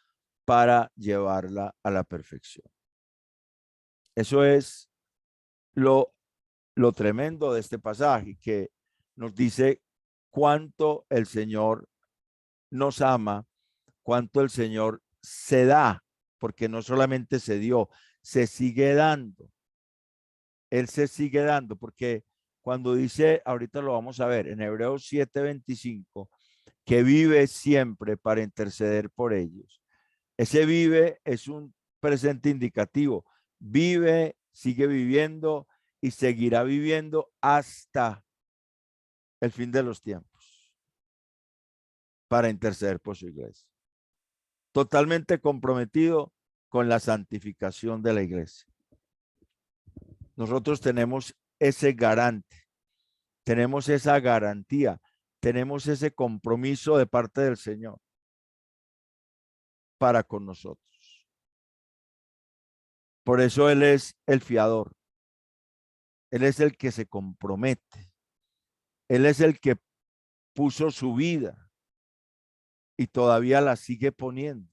para llevarla a la perfección. Eso es lo tremendo de este pasaje, que nos dice cuánto el Señor nos ama, cuánto el Señor se da, porque no solamente se dio, se sigue dando. Él se sigue dando, porque cuando dice, ahorita lo vamos a ver, en Hebreos 7:25, que vive siempre para interceder por ellos. Ese vive es un presente indicativo. Vive, sigue viviendo y seguirá viviendo hasta el fin de los tiempos para interceder por su iglesia. Totalmente comprometido con la santificación de la iglesia. Nosotros tenemos ese garante, tenemos esa garantía, tenemos ese compromiso de parte del Señor para con nosotros. Por eso Él es el fiador. Él es el que se compromete. Él es el que puso su vida y todavía la sigue poniendo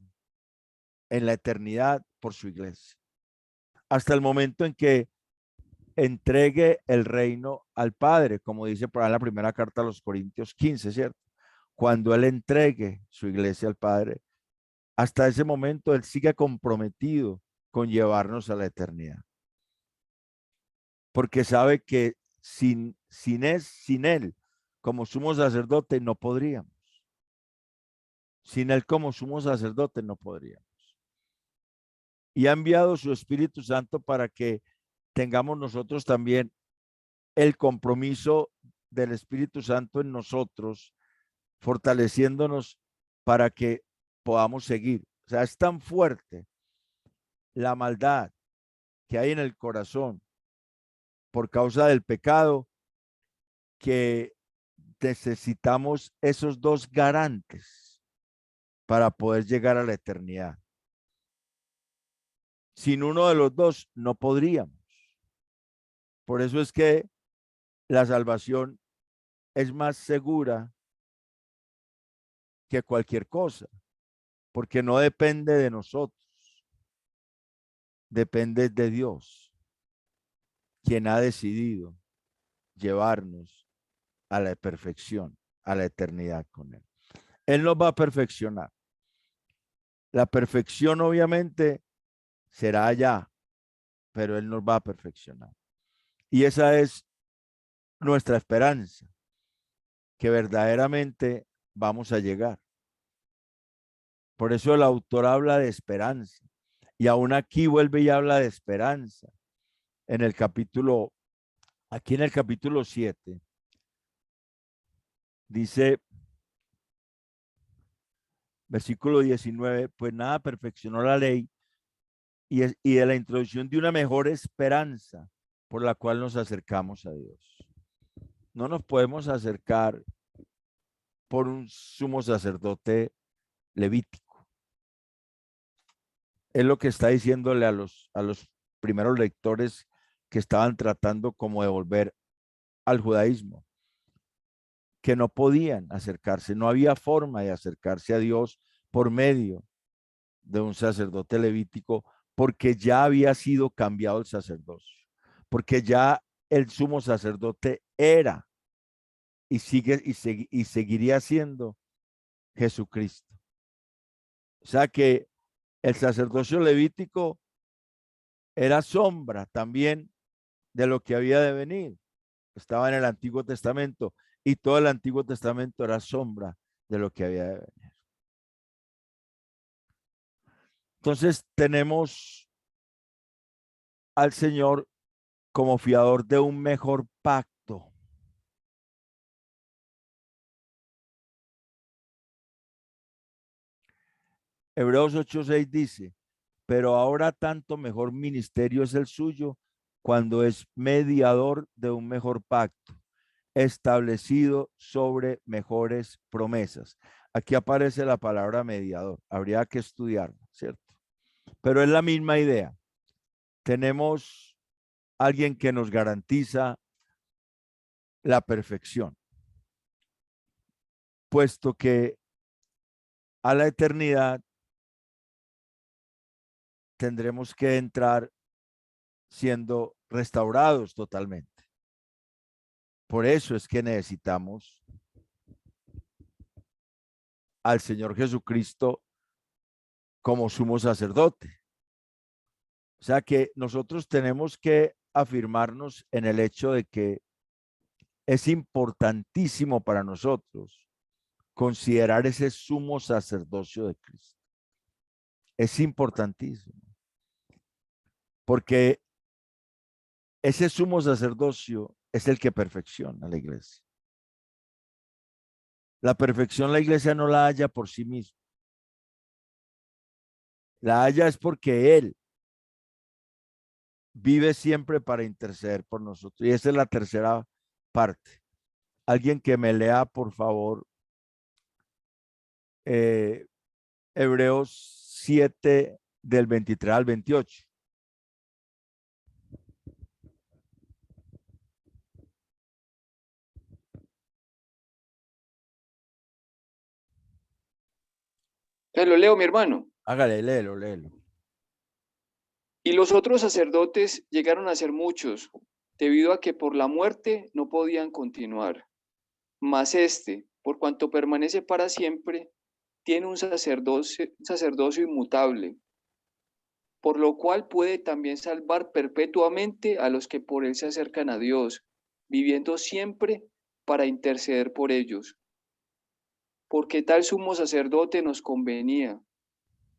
en la eternidad por su iglesia. Hasta el momento en que entregue el reino al Padre, como dice por ahí en la primera carta a los Corintios 15, ¿cierto? Cuando Él entregue su iglesia al Padre, hasta ese momento Él sigue comprometido con llevarnos a la eternidad. Porque sabe que sin Él como sumo sacerdote no podríamos. Sin Él como sumo sacerdote no podríamos. Y ha enviado su Espíritu Santo para que tengamos nosotros también el compromiso del Espíritu Santo en nosotros, fortaleciéndonos para que podamos seguir. O sea, es tan fuerte la maldad que hay en el corazón por causa del pecado que necesitamos esos dos garantes para poder llegar a la eternidad. Sin uno de los dos no podríamos. Por eso es que la salvación es más segura que cualquier cosa, porque no depende de nosotros, depende de Dios, quien ha decidido llevarnos a la perfección, a la eternidad con Él. Él nos va a perfeccionar. La perfección obviamente será allá, pero Él nos va a perfeccionar. Y esa es nuestra esperanza, que verdaderamente vamos a llegar. Por eso el autor habla de esperanza. Y aún aquí vuelve y habla de esperanza. Aquí en el capítulo 7, dice, versículo 19, pues nada perfeccionó la ley y de la introducción de una mejor esperanza por la cual nos acercamos a Dios. No nos podemos acercar por un sumo sacerdote levítico. Es lo que está diciéndole a los primeros lectores que estaban tratando como de volver al judaísmo. que no podían acercarse, no había forma de acercarse a Dios por medio de un sacerdote levítico, porque ya había sido cambiado el sacerdocio, porque ya el sumo sacerdote era y sigue y seguiría siendo Jesucristo. O sea que el sacerdocio levítico era sombra también de lo que había de venir. Estaba en el Antiguo Testamento y todo el Antiguo Testamento era sombra de lo que había de venir. Entonces tenemos al Señor como fiador de un mejor pacto. Hebreos 8:6 dice, pero ahora tanto mejor ministerio es el suyo cuando es mediador de un mejor pacto, establecido sobre mejores promesas. Aquí aparece la palabra mediador, habría que estudiarlo, ¿cierto? Pero es la misma idea. Tenemos alguien que nos garantiza la perfección, puesto que a la eternidad tendremos que entrar siendo restaurados totalmente. Por eso es que necesitamos al Señor Jesucristo como sumo sacerdote. O sea que nosotros tenemos que afirmarnos en el hecho de que es importantísimo para nosotros considerar ese sumo sacerdocio de Cristo. Es importantísimo. Porque ese sumo sacerdocio es el que perfecciona a la iglesia. La perfección la iglesia no la halla por sí misma. La halla es porque Él vive siempre para interceder por nosotros. Y esa es la tercera parte. Alguien que me lea, por favor, Hebreos 7 del 23 al 28. Te lo leo, mi hermano. Hágale, léelo, léelo. Y los otros sacerdotes llegaron a ser muchos, debido a que por la muerte no podían continuar. Mas este, por cuanto permanece para siempre, tiene un sacerdocio inmutable, por lo cual puede también salvar perpetuamente a los que por él se acercan a Dios, viviendo siempre para interceder por ellos. Porque tal sumo sacerdote nos convenía,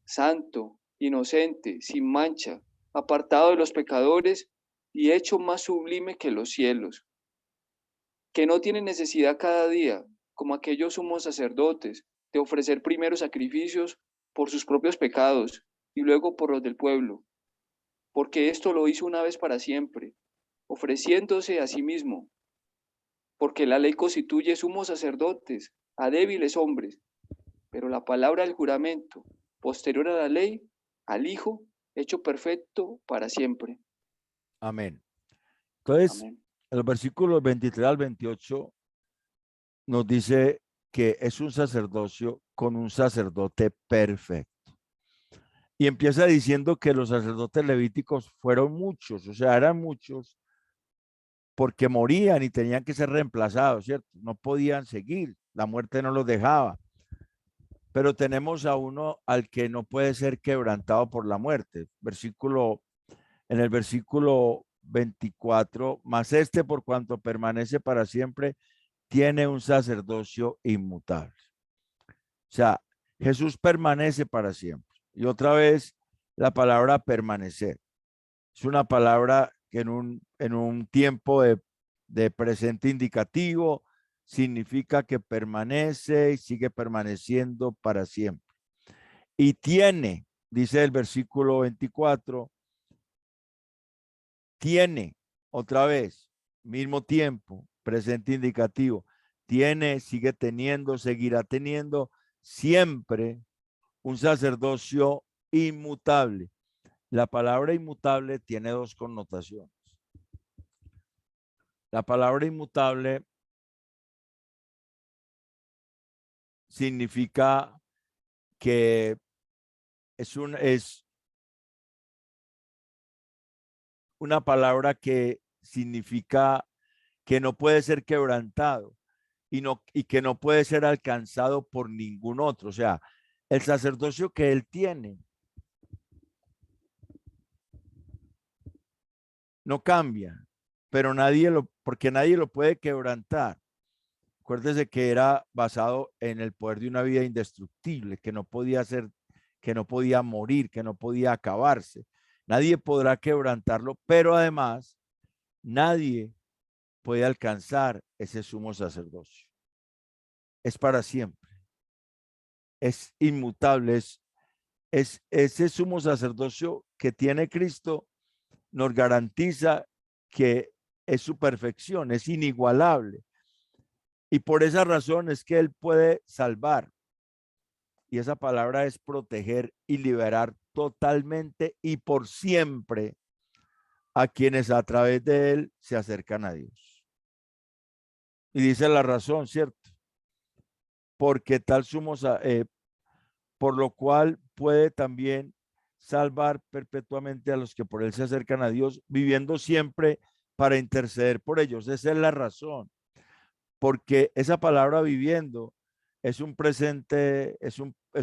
santo, inocente, sin mancha, apartado de los pecadores y hecho más sublime que los cielos, que no tiene necesidad cada día, como aquellos sumos sacerdotes, de ofrecer primero sacrificios por sus propios pecados y luego por los del pueblo, porque esto lo hizo una vez para siempre, ofreciéndose a sí mismo, porque la ley constituye sumos sacerdotes a débiles hombres, pero la palabra del juramento, posterior a la ley, al Hijo, hecho perfecto para siempre. Amén. Entonces, Amén. en los versículos 23 al 28 nos dice que es un sacerdocio con un sacerdote perfecto. Y empieza diciendo que los sacerdotes levíticos fueron muchos, o sea, eran muchos porque morían y tenían que ser reemplazados, ¿cierto? No podían seguir, la muerte no los dejaba. Pero tenemos a uno al que no puede ser quebrantado por la muerte. En el versículo 24, mas este por cuanto permanece para siempre, tiene un sacerdocio inmutable. O sea, Jesús permanece para siempre. Y otra vez, la palabra permanecer. Es una palabra que en un tiempo de presente indicativo significa que permanece y sigue permaneciendo para siempre. Y tiene, dice el versículo 24, tiene, otra vez, mismo tiempo, presente indicativo, tiene, sigue teniendo, seguirá teniendo siempre un sacerdocio inmutable. La palabra inmutable tiene dos connotaciones. La palabra inmutable significa que es una palabra que significa que no puede ser quebrantado y que no puede ser alcanzado por ningún otro. O sea, el sacerdocio que él tiene no cambia, pero porque nadie lo puede quebrantar. Acuérdese que era basado en el poder de una vida indestructible, que no podía ser, que no podía morir, que no podía acabarse. Nadie podrá quebrantarlo, pero además nadie puede alcanzar ese sumo sacerdocio. Es para siempre. Es inmutable, es ese sumo sacerdocio que tiene Cristo nos garantiza que es su perfección, es inigualable. Y por esa razón es que Él puede salvar. Y esa palabra es proteger y liberar totalmente y por siempre a quienes a través de Él se acercan a Dios. Y dice la razón, ¿cierto? Porque tal sumo, por lo cual puede también salvar perpetuamente a los que por Él se acercan a Dios, viviendo siempre para interceder por ellos. Esa es la razón. Porque esa palabra viviendo es un presente, es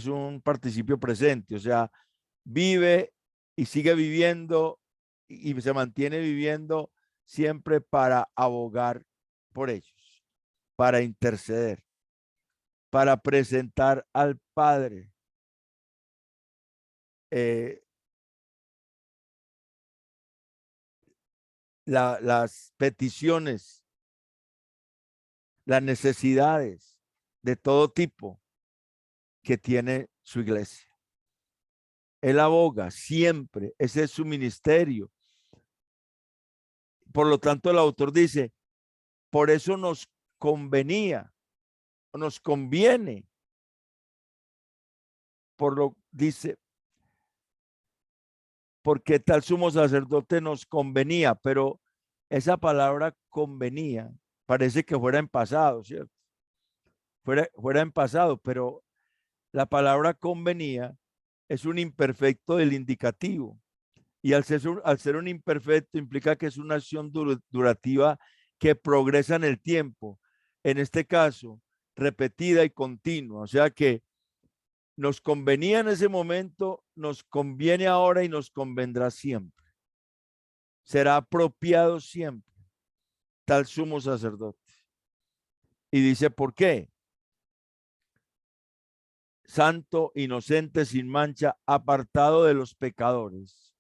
un participio presente, o sea, vive y sigue viviendo y se mantiene viviendo siempre para abogar por ellos, para interceder, para presentar al Padre las peticiones, las necesidades de todo tipo que tiene su iglesia. Él aboga siempre, ese es su ministerio. Por lo tanto, el autor dice, por eso nos convenía, nos conviene, dice, porque tal sumo sacerdote nos convenía, pero esa palabra convenía, parece que fuera en pasado, ¿cierto? Fuera en pasado, pero la palabra convenía es un imperfecto del indicativo. Y al ser un imperfecto implica que es una acción durativa que progresa en el tiempo. En este caso, repetida y continua. O sea que nos convenía en ese momento, nos conviene ahora y nos convendrá siempre. Será apropiado siempre tal sumo sacerdote. Y dice, ¿por qué? Santo, inocente, sin mancha, apartado de los pecadores.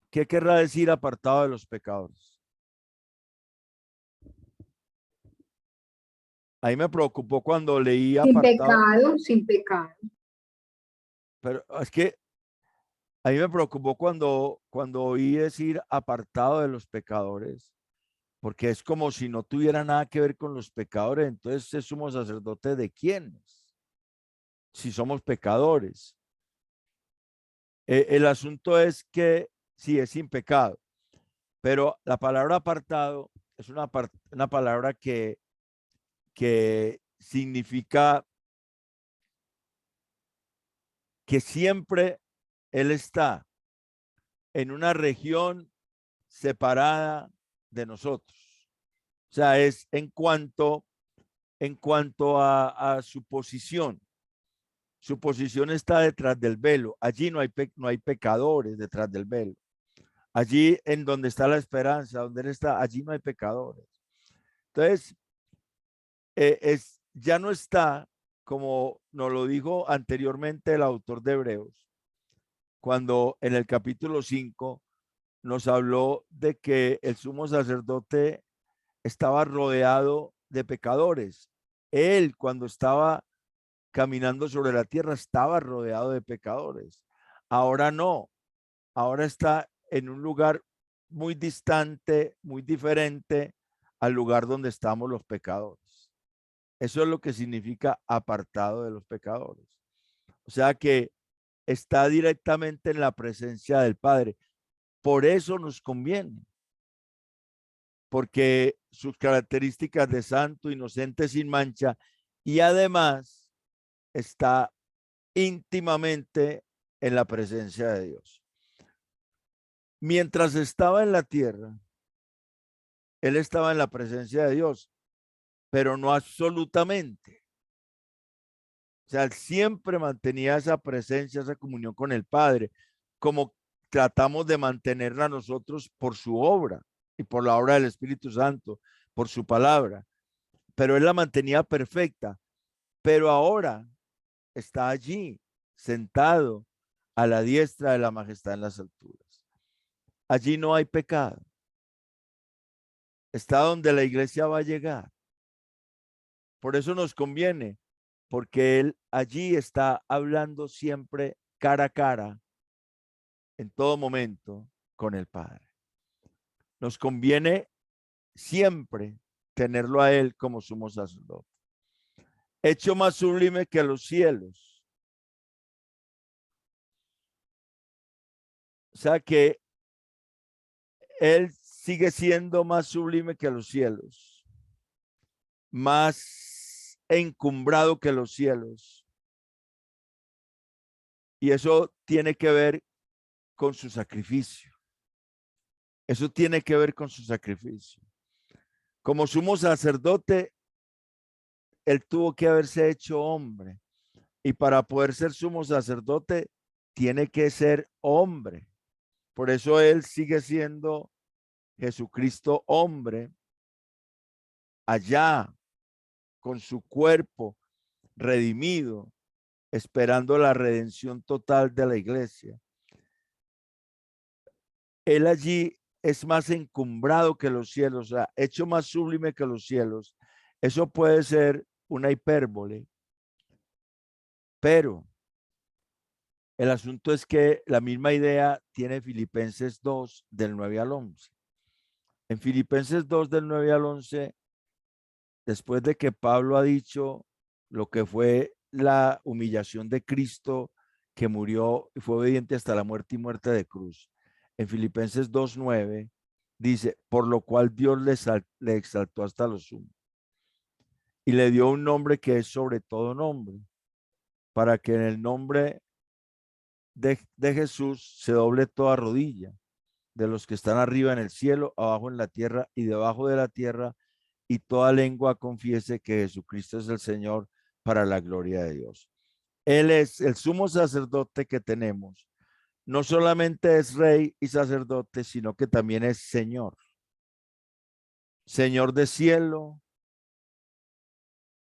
¿Qué querrá decir apartado de los pecadores? Ahí me preocupó cuando leí Sin apartado. pecado, sin pecado. Pero es que a mí me preocupó cuando oí decir apartado de los pecadores, porque es como si no tuviera nada que ver con los pecadores. Entonces, ¿es sumo sacerdote de quiénes? Si somos pecadores. El asunto es que sí es sin pecado, pero la palabra apartado es una palabra que significa que siempre Él está en una región separada de nosotros. O sea, es en cuanto a su posición. Su posición está detrás del velo. Allí no hay pecadores detrás del velo. Allí en donde está la esperanza, donde Él está, allí no hay pecadores. Entonces, ya no está, como nos lo dijo anteriormente el autor de Hebreos, cuando en el capítulo 5 nos habló de que el sumo sacerdote estaba rodeado de pecadores. Él, cuando estaba caminando sobre la tierra, estaba rodeado de pecadores. Ahora no, ahora está en un lugar muy distante, muy diferente al lugar donde estamos los pecadores. Eso es lo que significa apartado de los pecadores. O sea que está directamente en la presencia del Padre. Por eso nos conviene. porque sus características de santo, inocente, sin mancha, y además está íntimamente en la presencia de Dios. Mientras estaba en la tierra, él estaba en la presencia de Dios, pero no absolutamente. O sea, él siempre mantenía esa presencia, esa comunión con el Padre, como tratamos de mantenerla nosotros por su obra y por la obra del Espíritu Santo, por su palabra. Pero él la mantenía perfecta. Pero ahora está allí, sentado a la diestra de la majestad en las alturas. Allí no hay pecado. Está donde la iglesia va a llegar. Por eso nos conviene, porque él allí está hablando siempre cara a cara, en todo momento, con el Padre. Nos conviene siempre tenerlo a él como sumo sacerdote. Hecho más sublime que los cielos. O sea que él sigue siendo más sublime que los cielos, más encumbrado que los cielos. Y eso tiene que ver con su sacrificio. Eso tiene que ver con su sacrificio. Como sumo sacerdote, él tuvo que haberse hecho hombre. Y para poder ser sumo sacerdote, tiene que ser hombre. Por eso él sigue siendo Jesucristo hombre, allá con su cuerpo redimido, esperando la redención total de la iglesia. Él allí es más encumbrado que los cielos, o sea, hecho más sublime que los cielos. Eso puede ser una hipérbole, pero el asunto es que la misma idea tiene Filipenses 2 del 9 al 11. En Filipenses 2 del 9 al 11, después de que Pablo ha dicho lo que fue la humillación de Cristo, que murió y fue obediente hasta la muerte y muerte de cruz. En Filipenses 2:9 dice, por lo cual Dios le exaltó hasta lo sumo y le dio un nombre que es sobre todo nombre, para que en el nombre de Jesús se doble toda rodilla, de los que están arriba en el cielo, abajo en la tierra y debajo de la tierra, y toda lengua confiese que Jesucristo es el Señor, para la gloria de Dios. Él es el sumo sacerdote que tenemos. No solamente es rey y sacerdote, sino que también es Señor. Señor de cielo,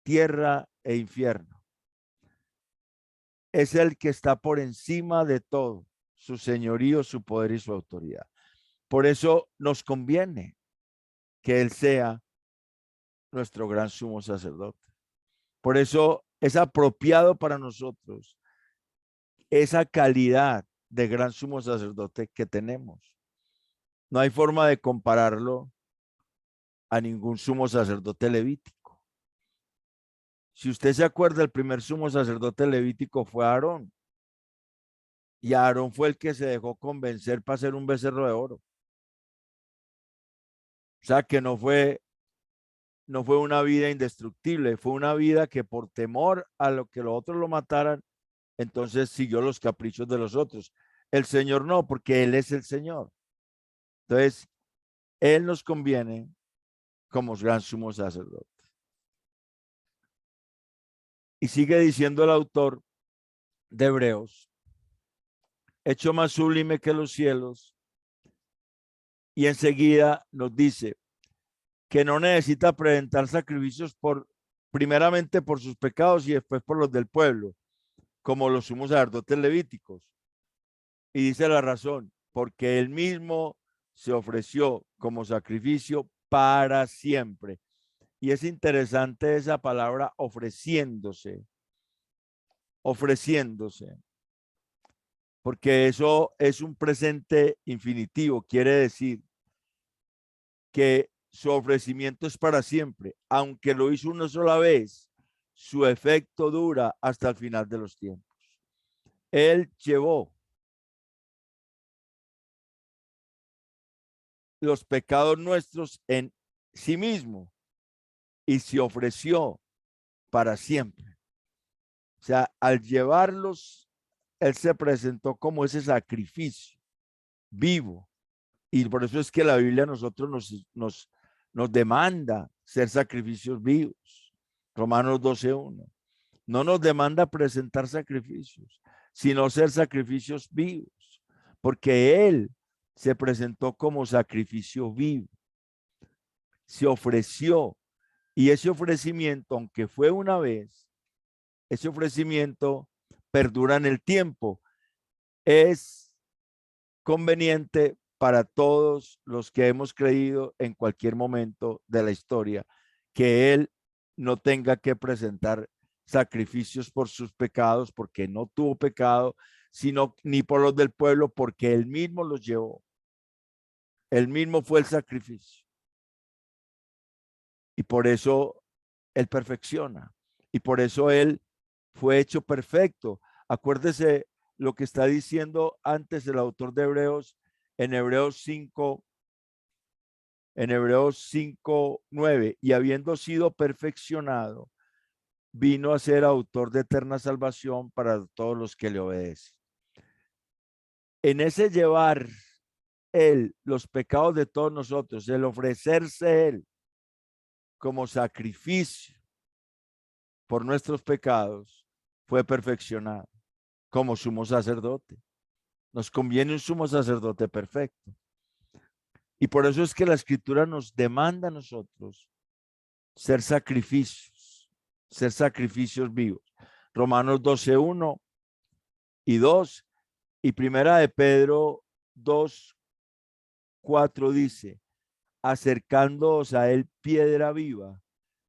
tierra e infierno. Es el que está por encima de todo, su señorío, su poder y su autoridad. Por eso nos conviene que Él sea nuestro gran sumo sacerdote. Por eso es apropiado para nosotros esa calidad de gran sumo sacerdote que tenemos. No hay forma de compararlo a ningún sumo sacerdote levítico. Si usted se acuerda, el primer sumo sacerdote levítico fue Aarón. Y Aarón fue el que se dejó convencer para ser un becerro de oro. O sea que no fue una vida indestructible, fue una vida que por temor a lo que los otros lo mataran, entonces siguió los caprichos de los otros. El Señor no, porque Él es el Señor. Entonces, Él nos conviene como gran sumo sacerdote. Y sigue diciendo el autor de Hebreos, hecho más sublime que los cielos, y enseguida nos dice que no necesita presentar sacrificios primeramente por sus pecados y después por los del pueblo, como los sumos sacerdotes levíticos. Y dice la razón, porque él mismo se ofreció como sacrificio para siempre. Y es interesante esa palabra ofreciéndose, porque eso es un presente infinitivo, quiere decir que su ofrecimiento es para siempre, aunque lo hizo una sola vez, su efecto dura hasta el final de los tiempos. Él llevó los pecados nuestros en sí mismo y se ofreció para siempre. O sea, al llevarlos, él se presentó como ese sacrificio vivo. Y por eso es que la Biblia a nosotros nos demanda ser sacrificios vivos. Romanos 12:1. No nos demanda presentar sacrificios, sino ser sacrificios vivos, porque Él se presentó como sacrificio vivo, se ofreció, y ese ofrecimiento, aunque fue una vez, ese ofrecimiento perdura en el tiempo. Es conveniente para todos los que hemos creído en cualquier momento de la historia que Él no tenga que presentar sacrificios por sus pecados, porque no tuvo pecado, sino ni por los del pueblo, porque Él mismo los llevó. Él mismo fue el sacrificio. Y por eso Él perfecciona. Y por eso Él fue hecho perfecto. Acuérdese lo que está diciendo antes el autor de Hebreos, en Hebreos 5:9, y habiendo sido perfeccionado, vino a ser autor de eterna salvación para todos los que le obedecen. En ese llevar Él los pecados de todos nosotros, el ofrecerse Él como sacrificio por nuestros pecados, fue perfeccionado como sumo sacerdote. Nos conviene un sumo sacerdote perfecto. Y por eso es que la Escritura nos demanda a nosotros ser sacrificios vivos. Romanos 12:1 y 2, y Primera de Pedro 2:4 dice: acercándoos a él piedra viva,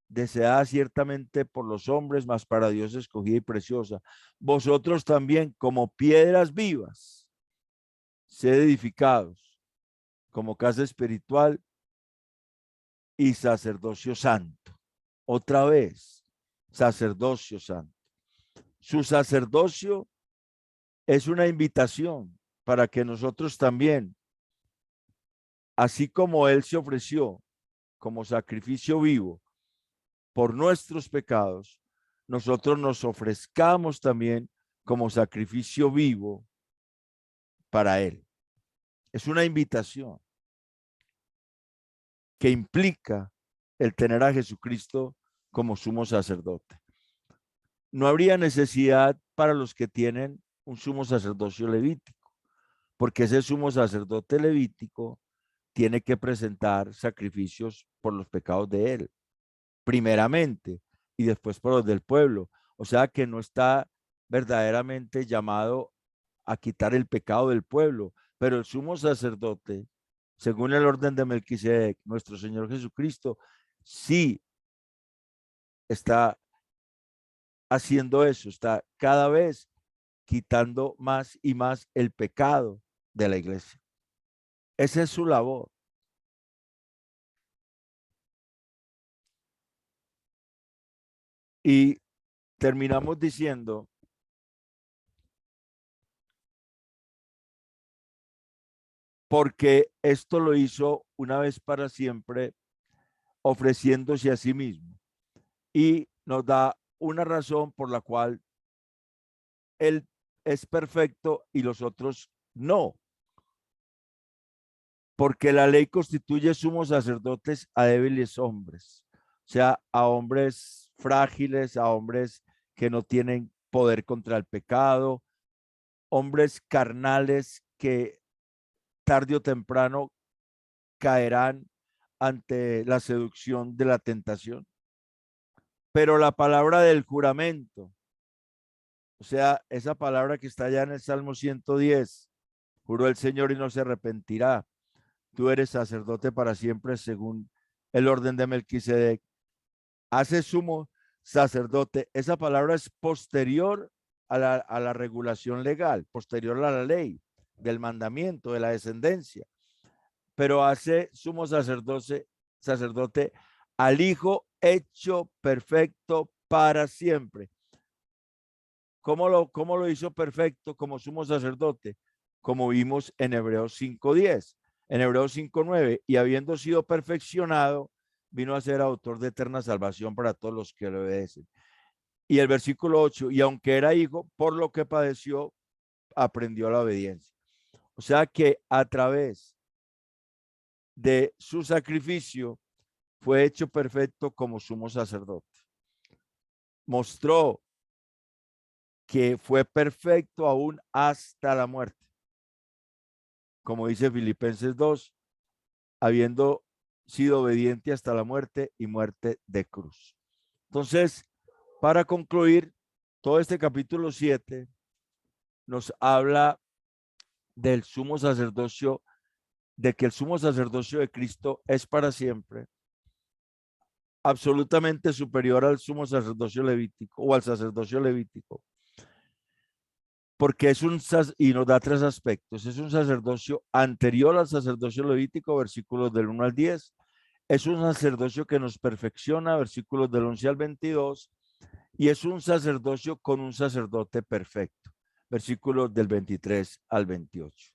deseada ciertamente por los hombres, mas para Dios escogida y preciosa. Vosotros también, como piedras vivas, sed edificados como casa espiritual y sacerdocio santo. Otra vez, sacerdocio santo. Su sacerdocio es una invitación para que nosotros también, así como Él se ofreció como sacrificio vivo por nuestros pecados, nosotros nos ofrezcamos también como sacrificio vivo para Él. Es una invitación que implica el tener a Jesucristo como sumo sacerdote. No habría necesidad para los que tienen un sumo sacerdocio levítico, porque ese sumo sacerdote levítico tiene que presentar sacrificios por los pecados de él, primeramente, y después por los del pueblo. O sea que no está verdaderamente llamado a quitar el pecado del pueblo, pero el sumo sacerdote, según el orden de Melquisedec, nuestro Señor Jesucristo, sí está haciendo eso, está cada vez quitando más y más el pecado de la iglesia. Esa es su labor. Y terminamos diciendo porque esto lo hizo una vez para siempre, ofreciéndose a sí mismo. Y nos da una razón por la cual Él es perfecto y los otros no. Porque la ley constituye sumos sacerdotes a débiles hombres, o sea, a hombres frágiles, a hombres que no tienen poder contra el pecado, hombres carnales que tarde o temprano caerán ante la seducción de la tentación. Pero la palabra del juramento, o sea, esa palabra que está allá en el Salmo 110, juró el Señor y no se arrepentirá. Tú eres sacerdote para siempre según el orden de Melquisedec. Hace sumo sacerdote. Esa palabra es posterior a la regulación legal, posterior a la ley del mandamiento, de la descendencia. Pero hace sumo sacerdote al Hijo hecho perfecto para siempre. ¿Cómo lo hizo perfecto como sumo sacerdote? Como vimos en Hebreos 5:10. En Hebreos 5:9, y habiendo sido perfeccionado, vino a ser autor de eterna salvación para todos los que le obedecen. Y el versículo 8, y aunque era hijo, por lo que padeció, aprendió la obediencia. O sea que a través de su sacrificio fue hecho perfecto como sumo sacerdote. Mostró que fue perfecto aún hasta la muerte. Como dice Filipenses 2, habiendo sido obediente hasta la muerte y muerte de cruz. Entonces, para concluir, todo este capítulo 7 nos habla del sumo sacerdocio, de que el sumo sacerdocio de Cristo es para siempre, absolutamente superior al sumo sacerdocio levítico o al sacerdocio levítico, porque es y nos da tres aspectos. Es un sacerdocio anterior al sacerdocio levítico, versículos del 1 al 10. Es un sacerdocio que nos perfecciona, versículos del 11 al 22. Y es un sacerdocio con un sacerdote perfecto, versículos del 23 al 28.